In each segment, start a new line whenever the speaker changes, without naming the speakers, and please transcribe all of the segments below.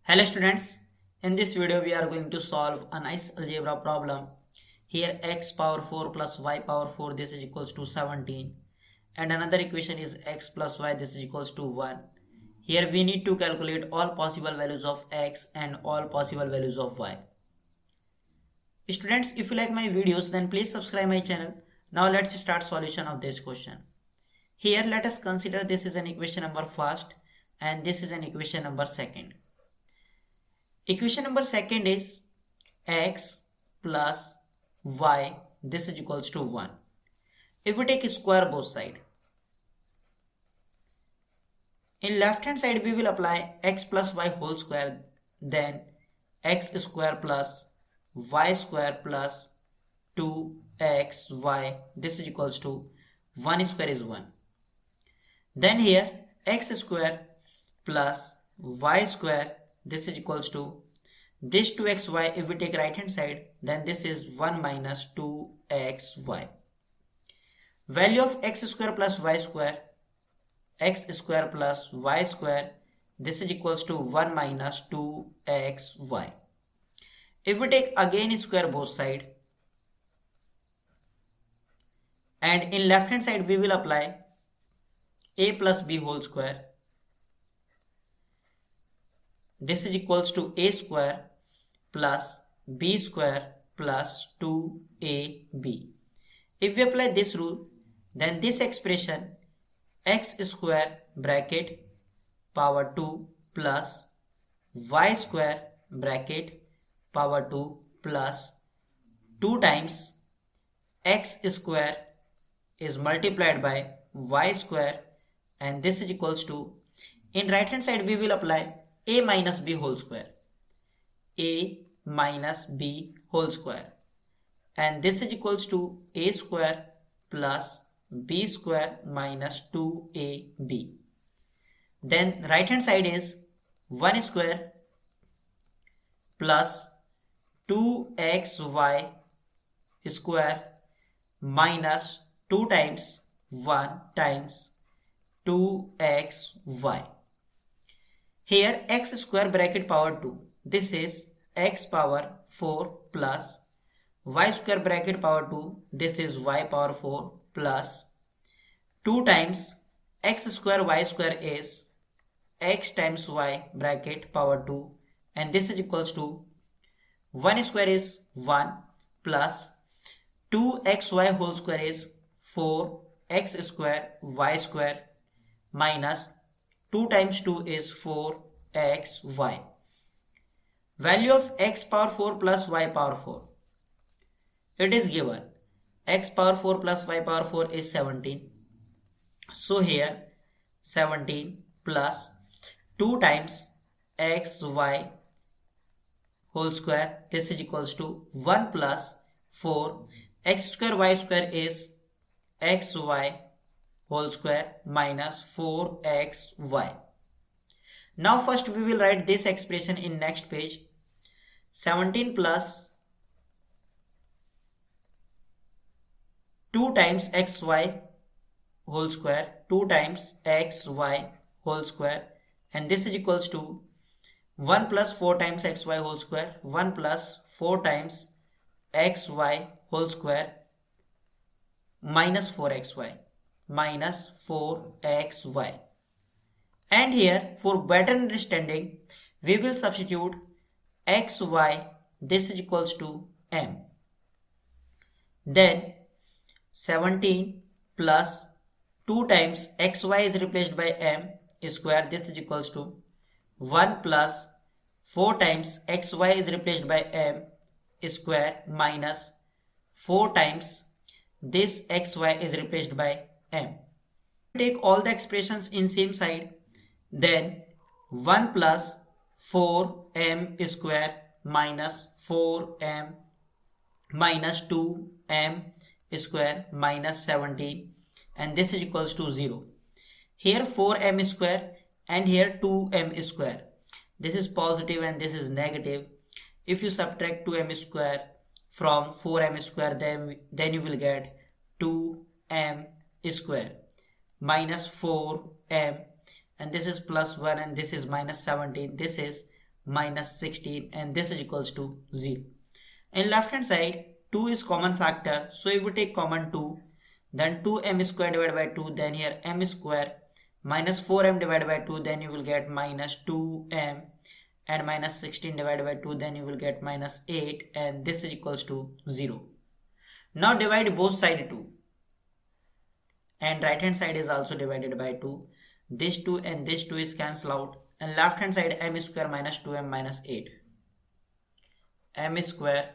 Hello students, in this video we are going to solve a nice algebra problem. Here x power 4 plus y power 4 this is equals to 17 and another equation is x plus y this is equals to 1. Here we need to calculate all possible values of x and all possible values of y. Students, if you like my videos then please subscribe my channel. Now let's start solution of this question. Here let us consider this is an equation number first and this is an equation number second. Equation number second is x plus y this is equals to 1. If we take square both side, in left hand side we will apply x plus y whole square, then x square plus y square plus 2xy this is equals to 1 square is 1. Then here x square plus y square this is equals to this 2xy. If we take right hand side then this is 1 minus 2xy. Value of x square plus y square, x square plus y square this is equals to 1 minus 2xy. If we take again square both side and in left hand side we will apply a plus b whole square this is equals to a square plus b square plus 2ab. If we apply this rule then this expression x square bracket power 2 plus y square bracket power 2 plus 2 times x square is multiplied by y square and this is equals to, in right hand side we will apply a minus b whole square, a minus b whole square, and this is equals to a square plus b square minus 2ab. Then right hand side is 1 square plus 2xy square minus 2 times 1 times 2xy. Here x square bracket power 2 this is x power 4 plus y square bracket power 2 this is y power 4 plus 2 times x square y square is x times y bracket power 2 and this is equals to 1 square is 1 plus 2xy whole square is 4x square y square minus 2 times 2 is 4xy. Value of x power 4 plus y power 4. It is given x power 4 plus y power 4 is 17. So here 17 plus 2 times xy whole square this is equals to 1 plus 4 x square y square is xy whole square minus 4xy. Now first we will write this expression in next page. 17 plus 2 times xy whole square 2 times xy whole square and this is equals to 1 plus 4 times xy whole square 1 plus 4 times xy whole square minus 4xy minus 4xy. And here for better understanding we will substitute xy this is equals to m. Then 17 plus 2 times xy is replaced by m square this is equals to 1 plus 4 times xy is replaced by m square minus 4 times this xy is replaced by m. Take all the expressions in same side then 1 plus 4m square minus 4m minus 2m square minus 17 and this is equals to 0. Here 4m square and here 2m square. This is positive and this is negative. If you subtract 2m square from 4m square then you will get 2m square minus 4m and this is plus 1 and this is minus 17. This is minus 16, and this is equals to 0. In left hand side 2 is common factor, so if we take common 2, then 2m square divided by 2, then here m square minus 4m divided by 2, then you will get minus 2m, and minus 16 divided by 2, then you will get minus 8, and this is equals to 0. Now divide both side 2, and right hand side is also divided by 2. This 2 and this 2 is cancelled out, and left hand side m square minus 2m minus 8. M square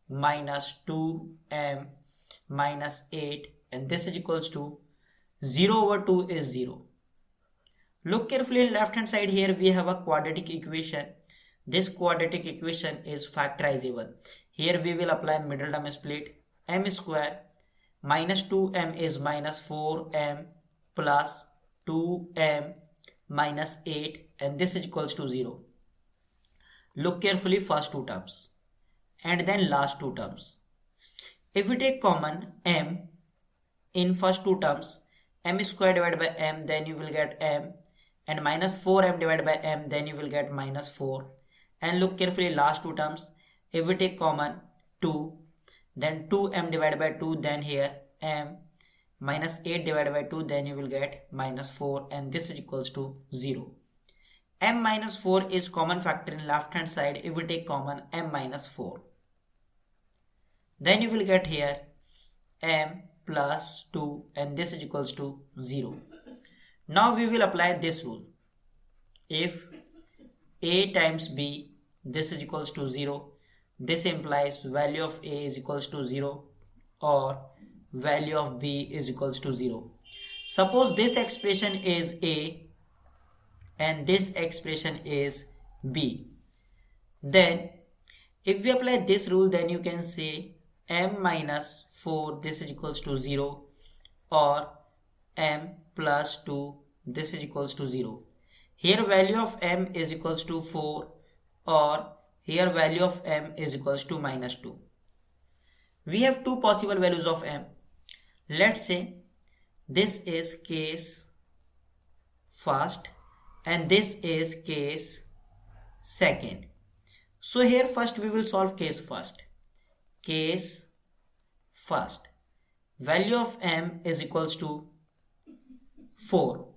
minus 2m minus 8, and this is equals to 0 over 2 is 0. Look carefully in left hand side, here we have a quadratic equation. This quadratic equation is factorizable. Here we will apply middle term split. M square minus 2m is minus 4m plus 2m minus 8, and this is equals to 0. Look carefully first two terms and then last two terms. If we take common m in first two terms, m square divided by m, then you will get m, and minus 4m divided by m, then you will get minus 4. And look carefully last two terms. If we take common 2, then 2m divided by 2, then here m minus 8 divided by 2, then you will get minus 4, and this is equals to 0. M minus 4 is common factor in left hand side. If we take common m minus 4, then you will get here m plus 2, and this is equals to 0. Now we will apply this rule. If a times b, this is equals to 0, this implies value of a is equals to 0 or value of b is equals to 0. Suppose this expression is a and this expression is b. Then if we apply this rule, then you can say m minus 4, this is equals to 0, or m plus 2, this is equals to 0. Here value of m is equals to 4, or here value of m is equals to minus 2. We have two possible values of m. Let's say this is case first and this is case second. So here first we will solve case first. Case first, value of m is equals to 4,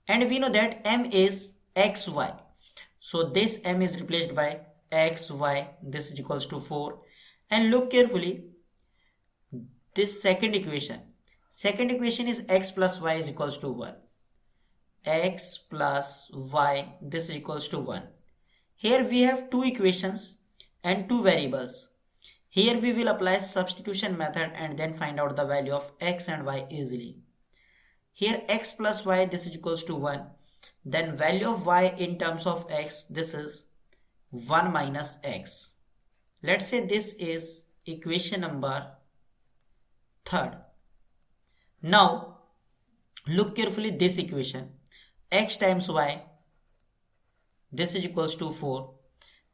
and we know that m is xy, so this m is replaced by xy, this is equals to 4. And look carefully, this second equation is x plus y is equals to 1. X plus y, this is equals to 1. Here we have two equations and two variables. Here we will apply substitution method and then find out the value of x and y easily. Here x plus y, this is equals to 1. Then value of y in terms of x, this is 1 minus x. Let's say this is equation number 3. Now look carefully this equation. X times y, this is equals to 4.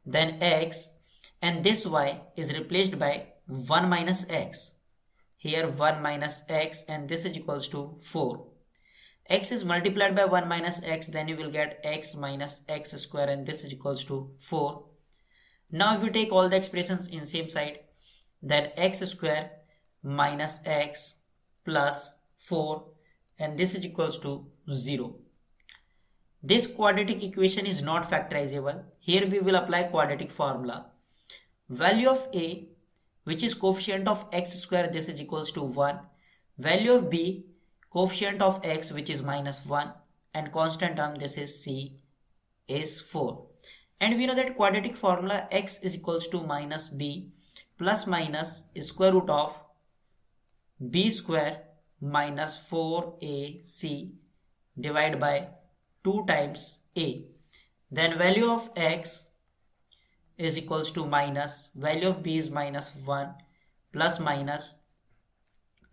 Then x, and this y is replaced by 1 minus x. Here 1 minus x, and this is equals to 4. X is multiplied by 1 minus x, then you will get x minus x square, and this is equals to 4. Now if we take all the expressions in same side, then x square minus x plus 4, and this is equals to 0. This quadratic equation is not factorizable. Here we will apply quadratic formula. Value of a, which is coefficient of x square, this is equals to 1. Value of b, coefficient of x, which is minus 1, and constant term, this is c, is 4. And we know that quadratic formula x is equals to minus b plus minus square root of b square minus 4ac divided by 2 times a. Then value of x is equals to minus, value of b is minus 1 plus minus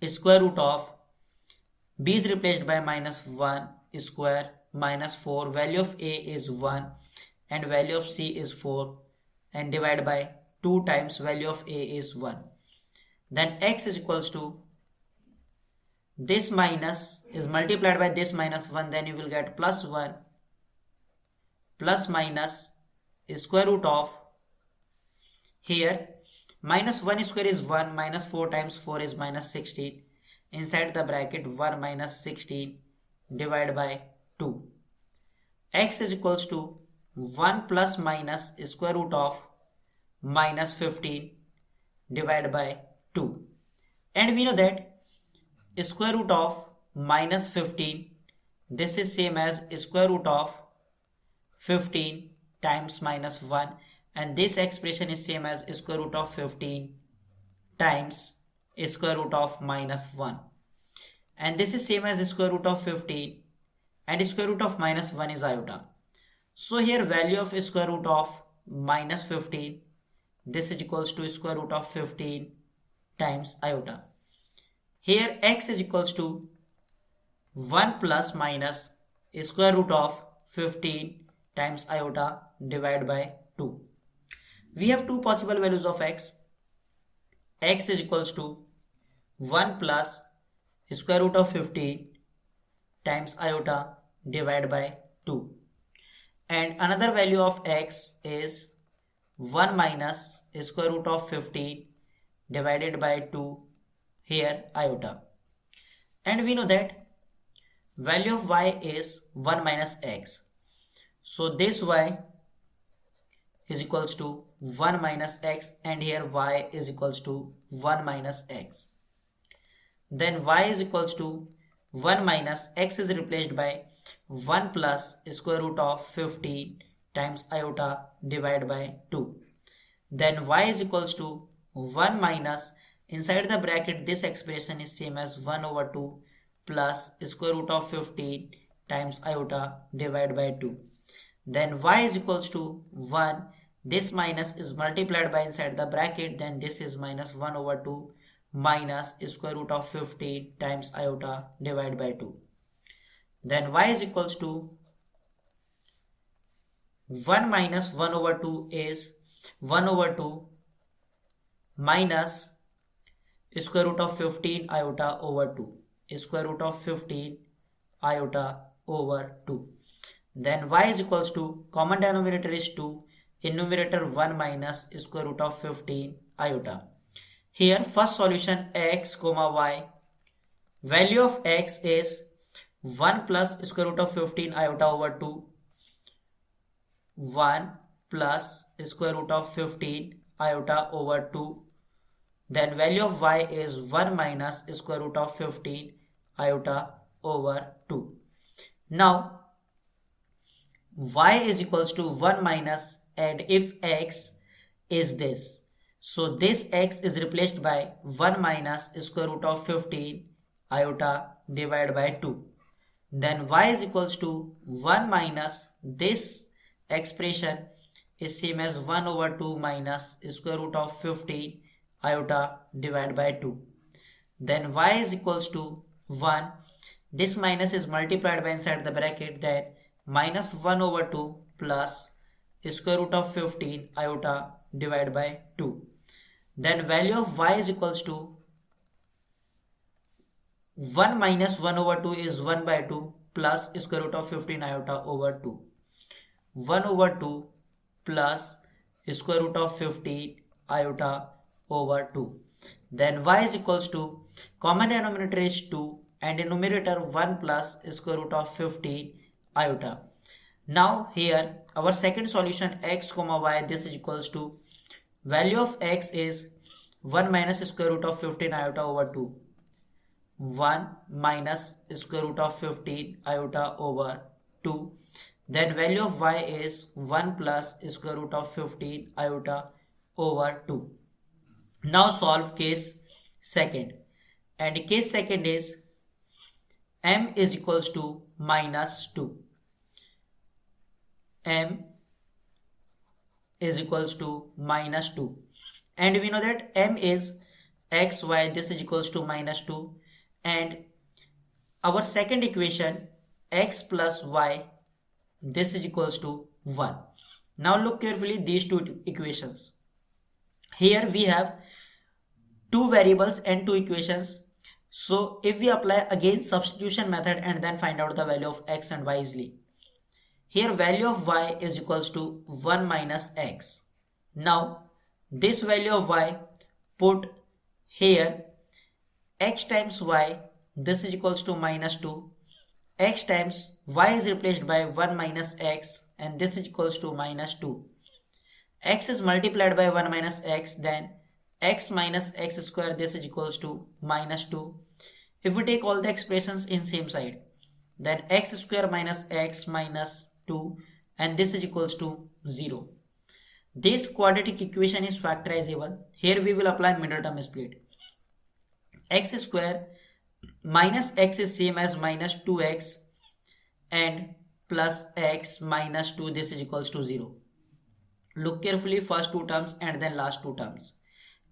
square root of b is replaced by minus 1 square minus 4, value of a is 1 and value of c is 4, and divide by 2 times value of a is 1. Then x is equals to, this minus is multiplied by this minus 1, then you will get plus 1 plus minus square root of, here minus 1 square is 1, minus 4 times 4 is minus 16. Inside the bracket 1 minus 16 divided by 2. X is equals to 1 plus minus square root of minus 15 divided by 2. And we know that square root of minus 15, this is same as square root of 15 times minus 1, and this expression is same as square root of 15 times square root of minus 1, and this is same as square root of 15 and square root of minus 1 is iota. So here value of square root of minus 15, this is equals to square root of 15 times iota. Here x is equals to 1 plus minus square root of 15 times iota divided by 2. We have two possible values of x. X is equals to 1 plus square root of 15 times iota divided by 2. And another value of x is 1 minus square root of 15 divided by 2, here iota. And we know that value of y is 1 minus x. So this y is equals to 1 minus x, and here y is equals to 1 minus x. Then y is equals to 1 minus x is replaced by 1 plus square root of 15 times iota divided by 2. Then y is equals to 1 minus, inside the bracket this expression is same as 1 over 2 plus square root of 15 times iota divided by 2. Then y is equals to 1, this minus is multiplied by inside the bracket, then this is minus 1 over 2 minus square root of 15 times iota divided by 2. Then y is equals to 1 minus 1 over 2 is 1 over 2 minus square root of 15 iota over 2. Square root of 15 iota over 2. Then y is equals to, common denominator is 2, in numerator 1 minus square root of 15 iota. Here first solution x comma y, value of x is 1 plus square root of 15 iota over 2, 1 plus square root of 15 iota over 2. Then value of y is 1 minus square root of 15 iota over 2. Now y is equals to 1 minus, and if x is this, so this x is replaced by 1 minus square root of 15 iota divided by 2. Then y is equals to 1 minus, this expression is same as 1 over 2 minus square root of 15 iota divided by 2. Then y is equals to 1, this minus is multiplied by inside the bracket, that minus 1 over 2 plus square root of 15 iota divided by 2. Then value of y is equals to 1 minus 1 over 2 is 1 by 2 plus square root of 15 iota over 2. 1 over 2 plus square root of 15 iota over 2. Then y is equals to, common denominator is 2, and in numerator 1 plus square root of 15 iota. Now here our second solution x comma y, this is equals to, value of x is 1 minus square root of 15 iota over 2, 1 minus square root of 15 iota over 2. Then value of y is 1 plus square root of 15 iota over 2. Now solve case second, and case second is m is equals to minus 2. M is equals to minus 2, and we know that m is x, y, this is equals to minus 2, and our second equation x plus y, this is equals to 1. Now look carefully these two equations. Here we have two variables and two equations. So if we apply again substitution method and then find out the value of x and y easily. Here value of y is equals to 1 minus x. Now this value of y put here x times y, this is equals to minus 2. X times y is replaced by 1 minus x and this is equals to minus 2. X is multiplied by 1 minus x, then x minus x square, this is equals to minus 2. If we take all the expressions in same side, then x square minus x minus 2 and this is equals to 0. This quadratic equation is factorizable. Here we will apply middle term split. X square minus x is same as minus 2x and plus x minus 2, this is equals to 0. Look carefully first two terms and then last two terms.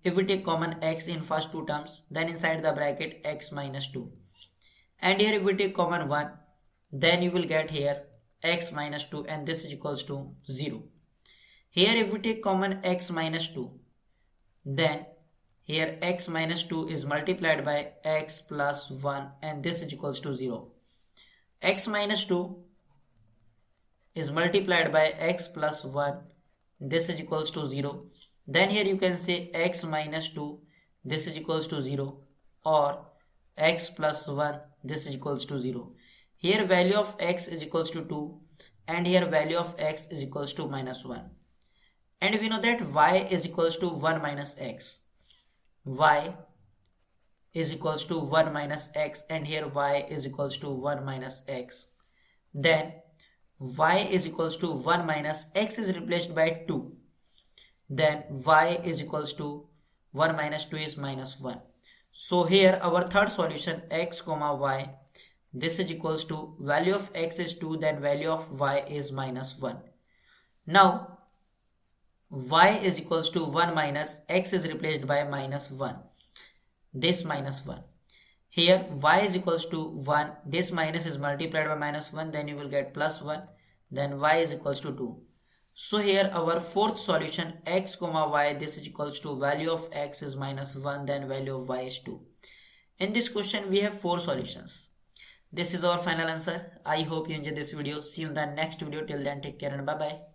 If we take common x in first two terms, then inside the bracket x minus 2. And here if we take common 1, then you will get here x minus 2 and this is equals to 0. Here if we take common x minus 2, then here x minus 2 is multiplied by x plus 1 and this is equals to 0. X minus 2 is multiplied by x plus 1, this is equals to 0. Then here you can say x minus 2, this is equals to 0, or x plus 1, this is equals to 0. Here value of x is equals to 2 and here value of x is equals to minus 1. And we know that y is equals to 1 minus x. Y is equals to 1 minus x and here y is equals to 1 minus x. Then y is equals to 1 minus x is replaced by 2. Then y is equals to 1 minus 2 is minus 1. So here our third solution x comma y, this is equals to value of x is 2, then value of y is minus 1. Now y is equals to 1 minus x is replaced by minus 1. This minus 1. Here y is equals to 1. This minus is multiplied by minus 1. Then you will get plus 1. Then y is equals to 2. So here our fourth solution x comma y, this is equals to value of x is minus 1. Then value of y is 2. In this question we have 4 solutions. This is our final answer. I hope you enjoyed this video. See you in the next video. Till then, take care and bye bye.